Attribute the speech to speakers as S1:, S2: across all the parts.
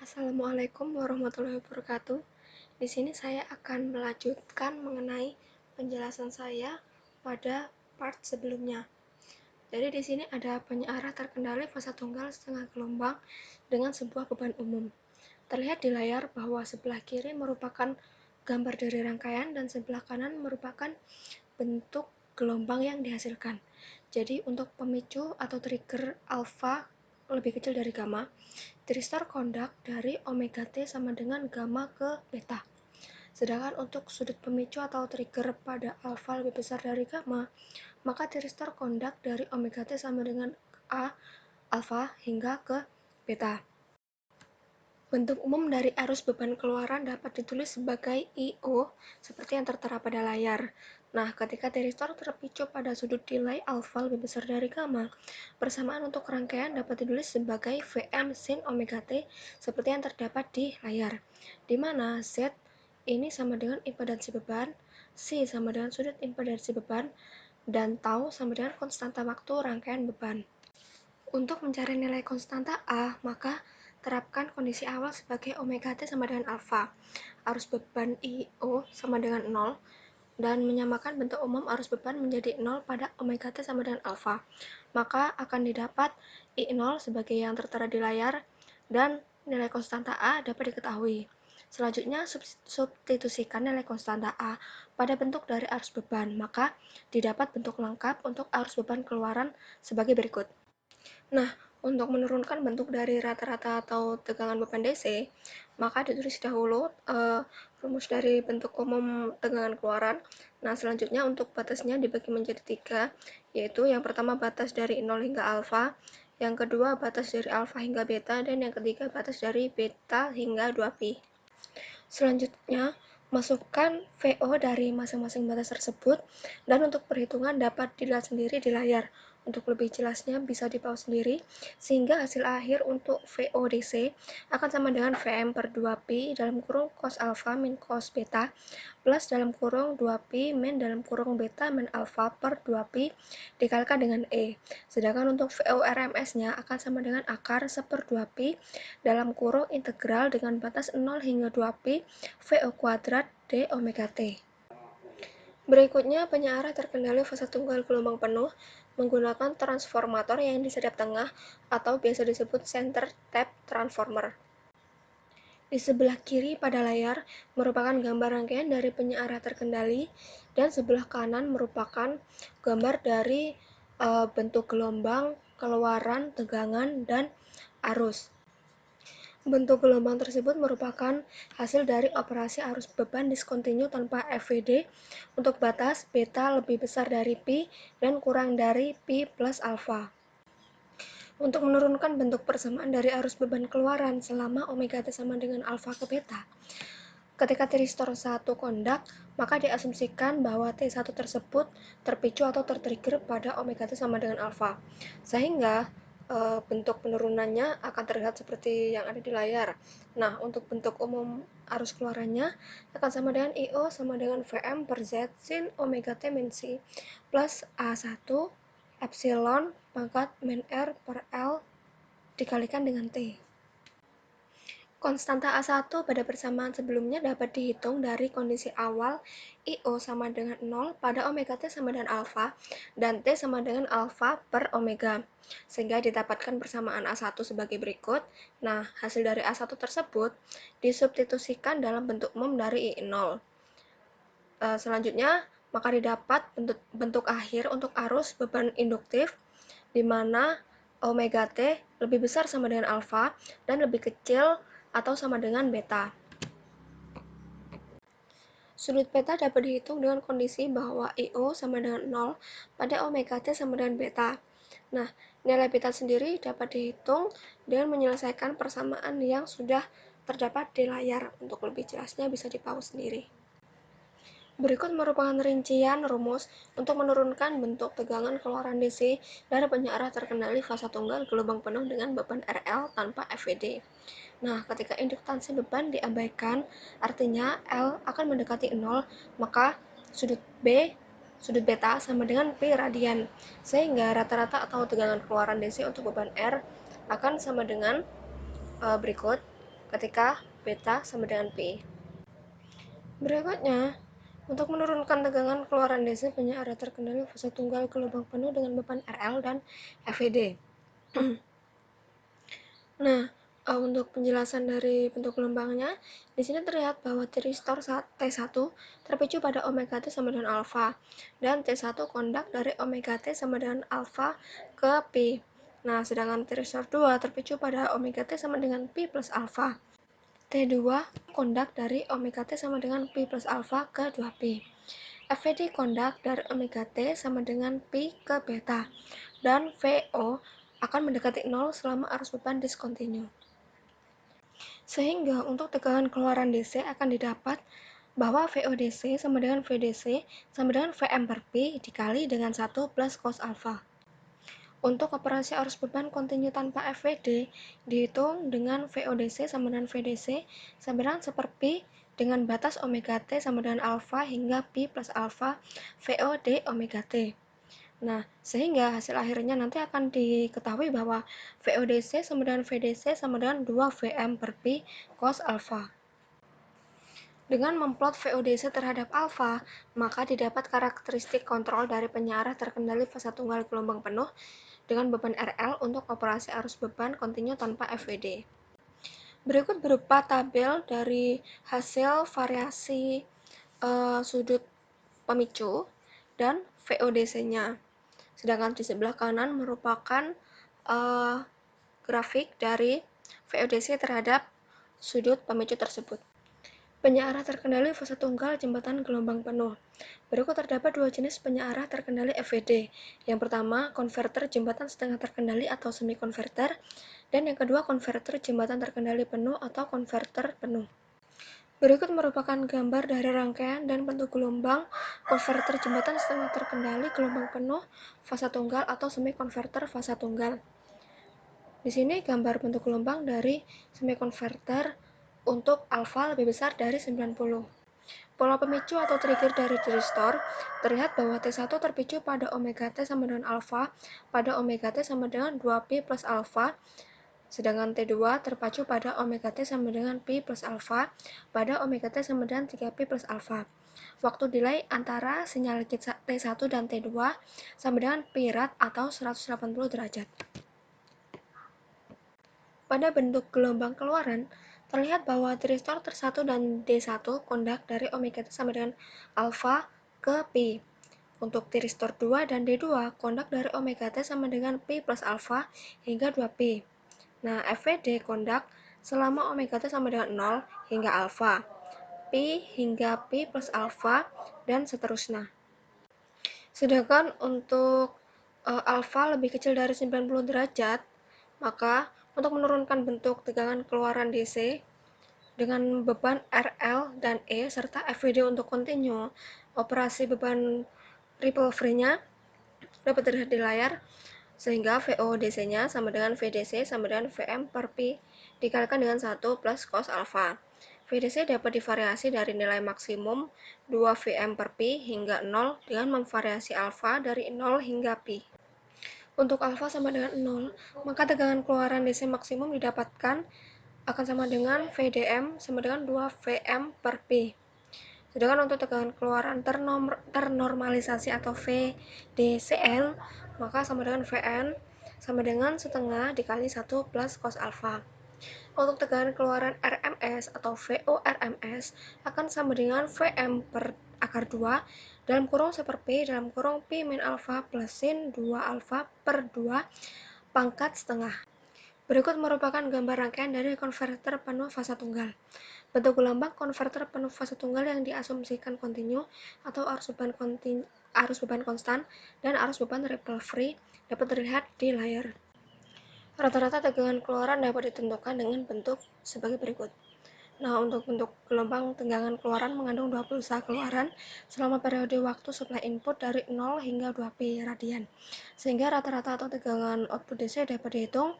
S1: Assalamualaikum warahmatullahi wabarakatuh. Di sini saya akan melanjutkan mengenai penjelasan saya pada part sebelumnya. Jadi di sini ada penyearah terkendali fasa tunggal setengah gelombang dengan sebuah beban umum. Terlihat di layar bahwa sebelah kiri merupakan gambar dari rangkaian dan sebelah kanan merupakan bentuk gelombang yang dihasilkan. Jadi untuk pemicu atau trigger alfa lebih kecil dari gamma, tristor kondak dari omega T sama dengan gamma ke beta. Sedangkan untuk sudut pemicu atau trigger pada alfa lebih besar dari gamma, maka tristor kondak dari omega T sama dengan A alfa hingga ke beta. Bentuk umum dari arus beban keluaran dapat ditulis sebagai I.O. seperti yang tertera pada layar. Nah, ketika tiristor terpicu pada sudut delay alfa lebih besar dari gamma, persamaan untuk rangkaian dapat ditulis sebagai Vm sin omega T seperti yang terdapat di layar, di mana Z ini sama dengan impedansi beban, C sama dengan sudut impedansi beban, dan tau sama dengan konstanta waktu rangkaian beban. Untuk mencari nilai konstanta A, maka terapkan kondisi awal sebagai omega T sama dengan alfa, arus beban I.O. sama dengan 0, dan menyamakan bentuk umum arus beban menjadi 0 pada omega T sama dengan alfa. Maka akan didapat I0 sebagai yang tertera di layar, dan nilai konstanta A dapat diketahui. Selanjutnya, substitusikan nilai konstanta A pada bentuk dari arus beban, maka didapat bentuk lengkap untuk arus beban keluaran sebagai berikut. Nah, untuk menurunkan bentuk dari rata-rata atau tegangan beban DC, maka ditulis dahulu rumus dari bentuk umum tegangan keluaran. Nah, selanjutnya untuk batasnya dibagi menjadi 3, yaitu yang pertama batas dari 0 hingga alfa, yang kedua batas dari alfa hingga beta, dan yang ketiga batas dari beta hingga 2pi. Selanjutnya, masukkan VO dari masing-masing batas tersebut, dan untuk perhitungan dapat dilihat sendiri di layar. Untuk lebih jelasnya bisa di-pause sendiri, sehingga hasil akhir untuk VODC akan sama dengan Vm per 2pi dalam kurung cos alpha min cos beta plus dalam kurung 2pi min dalam kurung beta min alpha per 2pi dikalikan dengan E. Sedangkan untuk VORMS-nya akan sama dengan akar 1/2pi dalam kurung integral dengan batas 0 hingga 2pi VO kuadrat D omega T. Berikutnya, penyearah terkendali fasa tunggal gelombang penuh menggunakan transformator yang di setiap tengah atau biasa disebut center tap transformer. Di sebelah kiri pada layar merupakan gambar rangkaian dari penyearah terkendali, dan sebelah kanan merupakan gambar dari bentuk gelombang, keluaran, tegangan, dan arus. Bentuk gelombang tersebut merupakan hasil dari operasi arus beban diskontinu tanpa FVD untuk batas beta lebih besar dari pi dan kurang dari pi plus alfa. Untuk menurunkan bentuk persamaan dari arus beban keluaran selama omega T sama dengan alfa ke beta, ketika tiristor 1 kondak, maka diasumsikan bahwa T1 tersebut terpicu atau tertrigger pada omega T sama dengan alfa, sehingga bentuk penurunannya akan terlihat seperti yang ada di layar. Nah, untuk bentuk umum arus keluarannya akan sama dengan I.O. sama dengan Vm per Z sin omega T min C plus A1 epsilon pangkat min R per L dikalikan dengan T. Konstanta A1 pada persamaan sebelumnya dapat dihitung dari kondisi awal I.O. sama dengan 0 pada omega T sama dengan alfa dan T sama dengan alfa per omega, sehingga didapatkan persamaan A1 sebagai berikut. Nah, hasil dari A1 tersebut disubstitusikan dalam bentuk umum dari I0. Selanjutnya, maka didapat bentuk akhir untuk arus beban induktif, di mana omega T lebih besar sama dengan alfa dan lebih kecil atau sama dengan beta. Sudut beta dapat dihitung dengan kondisi bahwa I.O. sama dengan 0 pada omega T sama dengan beta. Nah, nilai beta sendiri dapat dihitung dengan menyelesaikan persamaan yang sudah terdapat di layar. Untuk lebih jelasnya bisa di-pause sendiri. Berikut merupakan rincian rumus untuk menurunkan bentuk tegangan keluaran DC dari penyearah terkendali fasa tunggal gelombang penuh dengan beban RL tanpa FVD. Nah, ketika induktansi beban diabaikan, artinya L akan mendekati 0, maka sudut beta sama dengan pi radian, sehingga rata-rata atau tegangan keluaran DC untuk beban R akan sama dengan berikut. ketika beta sama dengan P. Berikutnya, untuk menurunkan tegangan keluaran DC penyeara terkendali fase tunggal gelombang penuh dengan beban RL dan FVD. Nah, untuk penjelasan dari bentuk gelombangnya, di sini terlihat bahwa tiristor T1 terpicu pada omega T sama dengan alfa, dan T1 kondak dari omega T sama dengan alfa ke Pi. Nah, sedangkan tiristor 2 terpicu pada omega T sama dengan Pi plus alfa. T2 kondak dari omega T sama dengan Pi plus alfa ke 2Pi. FVD kondak dari omega T sama dengan Pi ke beta, dan VO akan mendekati 0 selama arus beban diskontinu. Sehingga untuk tegangan keluaran DC akan didapat bahwa VODC sama dengan VDC sama dengan Vm per Pi dikali dengan 1 plus cos alfa. Untuk operasi arus beban kontinu tanpa FVD dihitung dengan VODC sama dengan VDC sama dengan 1 per Pi dengan batas omega T sama dengan alfa hingga Pi plus alfa VOD omega T. Nah, sehingga hasil akhirnya nanti akan diketahui bahwa VODC sama dengan VDC sama dengan 2 Vm per Pi cos alfa. Dengan memplot VODC terhadap alfa, maka didapat karakteristik kontrol dari penyearah terkendali fase tunggal gelombang penuh dengan beban RL untuk operasi arus beban kontinu tanpa FVD. Berikut berupa tabel dari hasil variasi sudut pemicu dan VODC-nya. Sedangkan di sebelah kanan merupakan grafik dari VODC terhadap sudut pemicu tersebut. Penyearah terkendali fase tunggal jembatan gelombang penuh. Berikut terdapat dua jenis penyearah terkendali FVD. Yang pertama, konverter jembatan setengah terkendali atau semi konverter, dan yang kedua, konverter jembatan terkendali penuh atau konverter penuh. Berikut merupakan gambar dari rangkaian dan bentuk gelombang konverter jembatan setengah terkendali gelombang penuh fase tunggal atau semi konverter fase tunggal. Di sini gambar bentuk gelombang dari semi konverter untuk alfa lebih besar dari 90. Pola pemicu atau trigger dari tiristor terlihat bahwa T1 terpicu pada omega T sama dengan alfa pada omega T sama dengan 2Pi plus alfa, sedangkan T2 terpacu pada omega T sama dengan Pi plus alfa pada omega T sama dengan 3Pi plus alfa. Waktu delay antara sinyal T1 dan T2 sama dengan Pi rad atau 180 derajat. Pada bentuk gelombang keluaran, terlihat bahwa tiristor T1 dan D1 kondak dari omega T sama dengan alfa ke Pi. Untuk tiristor 2 dan D2 kondak dari omega T sama dengan Pi plus alfa hingga 2Pi. Nah, FVD kondak selama omega T sama dengan 0 hingga alfa, Pi hingga Pi plus alfa, dan seterusnya. Sedangkan untuk alfa lebih kecil dari 90 derajat, maka untuk menurunkan bentuk tegangan keluaran DC dengan beban RL dan E serta FVD untuk kontinu, operasi beban ripple free-nya dapat terlihat di layar, sehingga VODC-nya sama dengan VDC sama dengan Vm per Pi dikalikan dengan 1 plus cos alfa. VDC dapat divariasi dari nilai maksimum 2 Vm per Pi hingga 0 dengan memvariasi alfa dari 0 hingga Pi. Untuk alfa sama dengan 0, maka tegangan keluaran DC maksimum didapatkan akan sama dengan VDM sama dengan 2 Vm per Pi. Sedangkan untuk tegangan keluaran ternormalisasi atau VDCN, maka sama dengan Vn sama dengan setengah dikali 1 plus cos alfa. Untuk tegangan keluaran RMS atau VORMS akan sama dengan Vm per akar 2 dalam kurung 1 per Pi dalam kurung Pi min alfa plus sin 2 alfa per 2 pangkat setengah. Berikut merupakan gambar rangkaian dari konverter penuh fase tunggal. Bentuk gelombang konverter penuh fase tunggal yang diasumsikan kontinu atau arus beban konstan dan arus beban ripple free dapat terlihat di layar. Rata-rata tegangan keluaran dapat ditentukan dengan bentuk sebagai berikut. Nah, untuk bentuk gelombang tegangan keluaran mengandung dua pulsa keluaran selama periode waktu supply input dari 0 hingga 2Pi radian. Sehingga rata-rata atau tegangan output DC dapat dihitung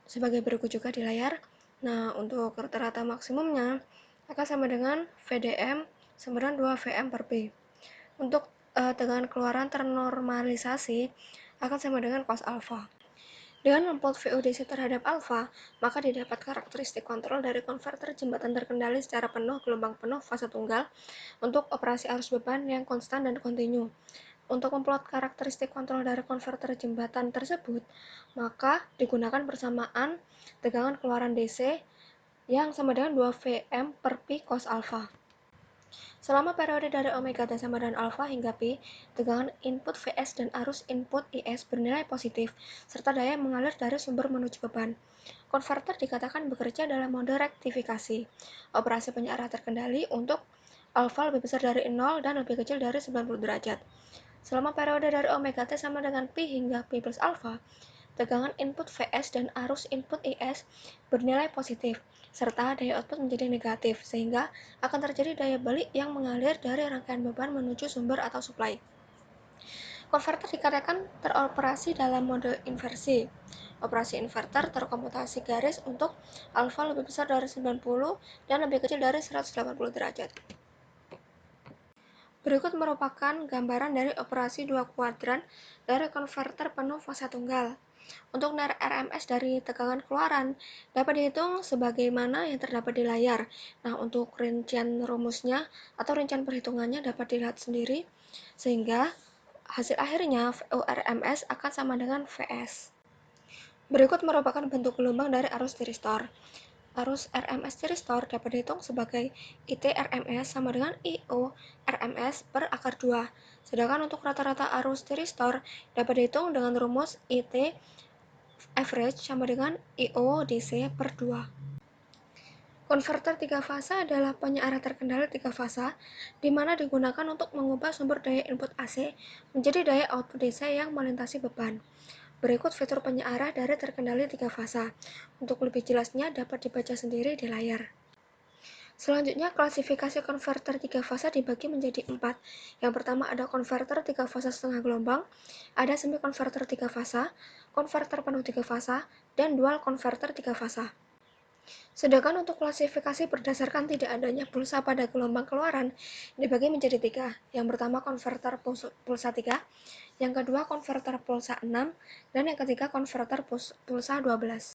S1: sebagai berikut juga di layar. Nah, untuk rata-rata maksimumnya akan sama dengan VDM sama dengan 2 Vm per Pi. Untuk tegangan keluaran ternormalisasi akan sama dengan cos alfa. Dengan memplot VODC terhadap alfa, maka didapat karakteristik kontrol dari konverter jembatan terkendali secara penuh gelombang penuh fase tunggal untuk operasi arus beban yang konstan dan kontinu. Untuk memplot karakteristik kontrol dari konverter jembatan tersebut, maka digunakan persamaan tegangan keluaran DC yang sama dengan 2Vm per Pi cos alfa. Selama periode dari omega T sama dengan alfa hingga pi, tegangan input Vs dan arus input Is bernilai positif, serta daya yang mengalir dari sumber menuju beban. Konverter dikatakan bekerja dalam mode rektifikasi, operasi penyearah terkendali untuk alfa lebih besar dari 0 dan lebih kecil dari 90 derajat. Selama periode dari omega T sama dengan pi hingga pi plus alfa, tegangan input Vs dan arus input Is bernilai positif, serta daya output menjadi negatif, sehingga akan terjadi daya balik yang mengalir dari rangkaian beban menuju sumber atau suplai. Konverter dikatakan teroperasi dalam mode inversi. Operasi inverter terkomutasi garis untuk alfa lebih besar dari 90 dan lebih kecil dari 180 derajat. Berikut merupakan gambaran dari operasi dua kuadran dari konverter penuh fase tunggal. Untuk nilai RMS dari tegangan keluaran dapat dihitung sebagaimana yang terdapat di layar. Nah, untuk rincian rumusnya atau rincian perhitungannya dapat dilihat sendiri, sehingga hasil akhirnya VORMS akan sama dengan Vs. Berikut merupakan bentuk gelombang dari arus tiristor. Arus RMS tiristor dapat dihitung sebagai IT RMS sama dengan IO RMS per akar 2. Sedangkan untuk rata-rata arus tiristor dapat dihitung dengan rumus IT average sama dengan IO DC per 2. Konverter 3 fase adalah penyearah terkendali 3 fase, di mana digunakan untuk mengubah sumber daya input AC menjadi daya output DC yang melintasi beban. Berikut fitur penyearah dari terkendali 3 fase. Untuk lebih jelasnya dapat dibaca sendiri di layar. Selanjutnya, klasifikasi konverter 3 fase dibagi menjadi 4. Yang pertama ada konverter 3 fase setengah gelombang, ada semi konverter 3 fase, konverter penuh 3 fase, dan dual konverter 3 fase. Sedangkan untuk klasifikasi berdasarkan tidak adanya pulsa pada gelombang keluaran dibagi menjadi 3. Yang pertama konverter pulsa 3, yang kedua konverter pulsa 6, dan yang ketiga konverter pulsa 12.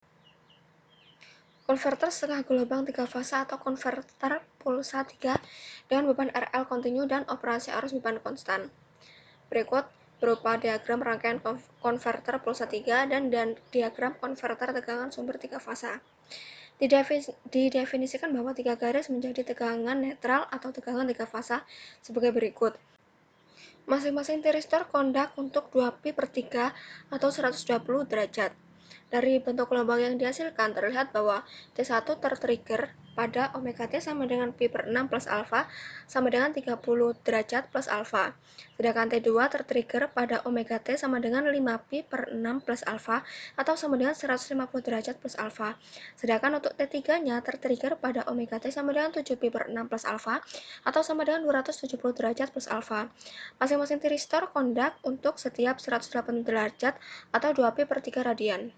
S1: Konverter setengah gelombang 3 fase atau konverter pulsa 3 dengan beban RL kontinu dan operasi arus beban konstan. Berikut berupa diagram rangkaian konverter pulsa 3 dan diagram konverter tegangan sumber 3 fase. Didefinisikan bahwa 3 garis menjadi tegangan netral atau tegangan 3 fase sebagai berikut. Masing-masing tiristor kondak untuk 2pi per 3 atau 120 derajat. Dari bentuk gelombang yang dihasilkan terlihat bahwa T1 tertrigger pada omega T sama dengan pi per 6 plus alfa sama dengan 30 derajat plus alfa. Sedangkan T2 tertrigger pada omega T sama dengan 5 pi per 6 plus alfa atau sama dengan 150 derajat plus alfa. Sedangkan untuk T3-nya tertrigger pada omega T sama dengan 7 pi per 6 plus alfa atau sama dengan 270 derajat plus alfa. Masing-masing tiristor kondak untuk setiap 180 derajat atau 2 pi per 3 radian.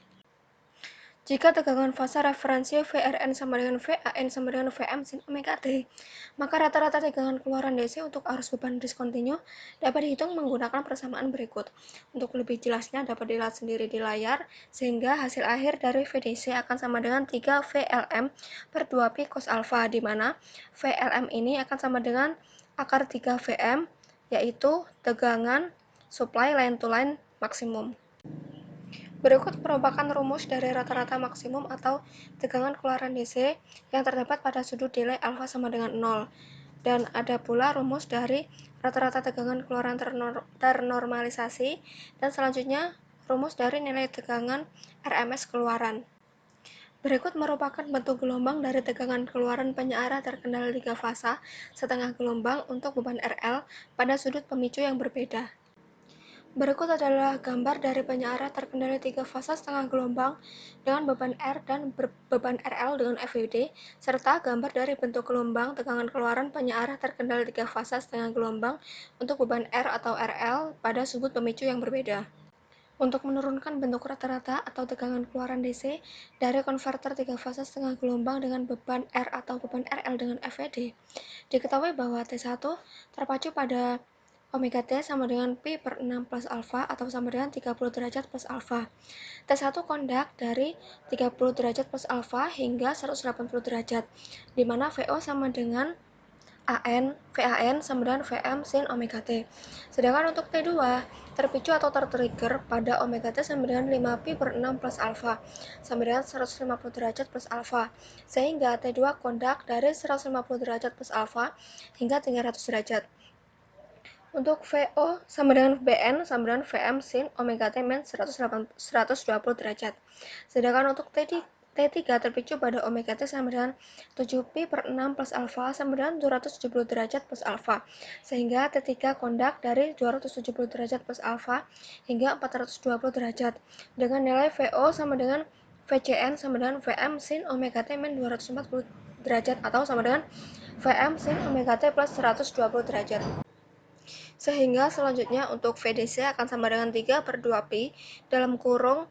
S1: Jika tegangan fase referensi VRN sama dengan VAN sama dengan Vm sin omega T, maka rata-rata tegangan keluaran DC untuk arus beban diskontinu dapat dihitung menggunakan persamaan berikut. Untuk lebih jelasnya dapat dilihat sendiri di layar, sehingga hasil akhir dari VDC akan sama dengan 3 VLM per 2 pi cos alfa, di mana VLM ini akan sama dengan akar 3 Vm, yaitu tegangan supply line to line maksimum. Berikut merupakan rumus dari rata-rata maksimum atau tegangan keluaran DC yang terdapat pada sudut delay alfa sama dengan 0. Dan ada pula rumus dari rata-rata tegangan keluaran ternormalisasi, dan selanjutnya rumus dari nilai tegangan RMS keluaran. Berikut merupakan bentuk gelombang dari tegangan keluaran penyearah terkendali 3 fase setengah gelombang untuk beban RL pada sudut pemicu yang berbeda. Berikut adalah gambar dari penyearah terkendali 3 fase setengah gelombang dengan beban R dan beban RL dengan FWD, serta gambar dari bentuk gelombang tegangan keluaran penyearah terkendali 3 fase setengah gelombang untuk beban R atau RL pada sudut pemicu yang berbeda. Untuk menurunkan bentuk rata-rata atau tegangan keluaran DC dari konverter 3 fase setengah gelombang dengan beban R atau beban RL dengan FWD, diketahui bahwa T1 terpacu pada Omega T sama dengan pi per 6 plus alfa atau sama dengan 30 derajat plus alfa. T1 kondak dari 30 derajat plus alfa hingga 180 derajat, di mana VO sama dengan VAN sama dengan VM sin omega T. Sedangkan untuk T2 terpicu atau tertrigger pada omega T sama dengan 5 pi per 6 plus alfa sama dengan 150 derajat plus alfa, sehingga T2 kondak dari 150 derajat plus alfa hingga 300 derajat. Untuk VO sama dengan BN sama dengan VM sin omega T min 120 derajat. Sedangkan untuk T3 terpicu pada omega T sama dengan 7 pi per 6 plus alfa sama dengan 270 derajat plus alfa, sehingga T3 kondak dari 270 derajat plus alfa hingga 420 derajat dengan nilai VO sama dengan VCN sama dengan VM sin omega T min 240 derajat atau sama dengan VM sin omega T plus 120 derajat. Sehingga selanjutnya untuk VDC akan sama dengan 3 per 2 pi dalam kurung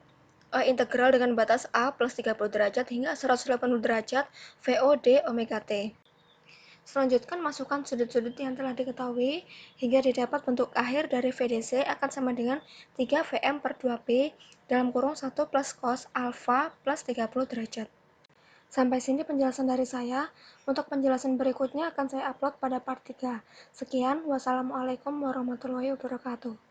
S1: integral dengan batas A plus 30 derajat hingga 180 derajat VOD omega T. Selanjutnya masukkan sudut-sudut yang telah diketahui hingga didapat bentuk akhir dari VDC akan sama dengan 3 VM per 2 pi dalam kurung 1 plus cos alfa plus 30 derajat. Sampai sini penjelasan dari saya. Untuk penjelasan berikutnya akan saya upload pada part 3. Sekian, wassalamualaikum warahmatullahi wabarakatuh.